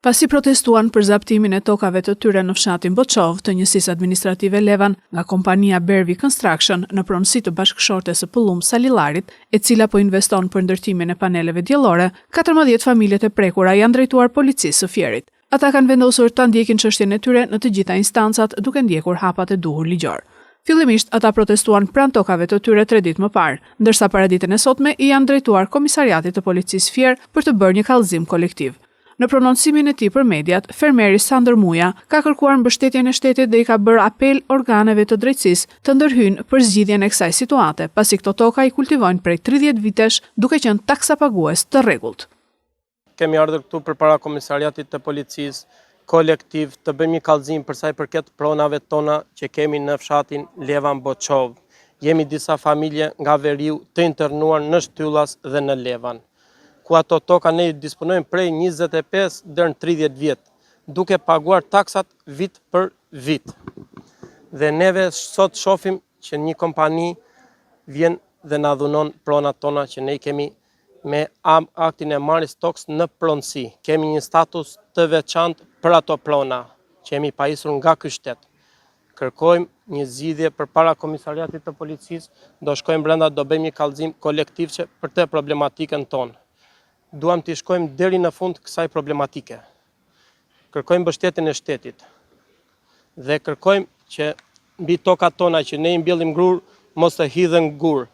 Pasi protestuan për zaptimin e tokave të tyre në fshatin Boçov të njësisë administrative Levan nga kompania Bervi Construction në pronësi të bashkëshortes së Pullum Salillarit, e cila po investon për ndërtimin e paneleve diellore, 14 familjet e prekura janë drejtuar policisë së Fierit. Ata kanë vendosur ta ndjekin çështjen e tyre në të gjitha instancat, duke ndjekur hapat e duhur ligjor. Fillimisht ata protestuan pranë tokave të tyre 3 ditë më parë, ndërsa paraditën e sotme i janë drejtuar Komisariatit të Policisë Fier për të bërë një kallëzim kolektiv. Në prononcimin e tij për mediat, fermeri Sandër Muja ka kërkuar mbështetjen e shtetit dhe i ka bërë apel organeve të drejtësisë të ndërhyjnë për zgjidhjen e kësaj situate, pasi këto toka i kultivojnë prej 30 vitesh duke qenë taksapagues të rregullt. Kemi ardhur këtu përpara Komisariatit të Policisë kolektiv të bëjmë një kallëzim për sa i përket pronave tona që kemi në fshatin Levan Boçov. Jemi disa familje nga Veriu të internuar në Shtyllas dhe në Levan, ku ato toka ne disponojmë prej 25 deri në 30 vjet, duke paguar taksat vit për vit. Dhe neve sot shohim që një kompani vjen dhe na dhunon pronat tona që ne kemi me aktin e marrjes toks në pronësi. Kemi një status të veçantë për ato prona që jemi pajisur nga ky shtet. Kërkojmë një zgjidhje përpara Komisariatit të Policisë, do shkojmë brenda, do bëjmë një kallëzim kolektiv për të problematikën tonë. Duam të shkojmë deri në fund kësaj problematike. Kërkojmë mbështetjen e shtetit dhe kërkojmë që mbi tokat tona që ne i mbjellim grur, mos të hidhen gur.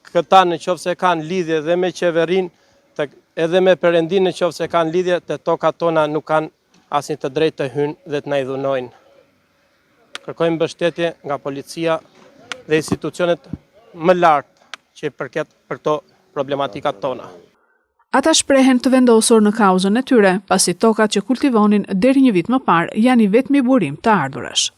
Këta në qoftë se kanë lidhje dhe me qeverinë, edhe me perëndin në qoftë se kanë lidhje, të tokat tona nuk kanë asnjë të drejtë të hyjnë dhe të na i dhunojnë. Kërkojmë mbështetje nga policia dhe institucionet më lartë që përket për këto problematikat tona. Ata shprehen të vendosur në kauzën e tyre, pasi tokat që kultivonin deri një vit më parë janë i vetmi burim të ardhurës.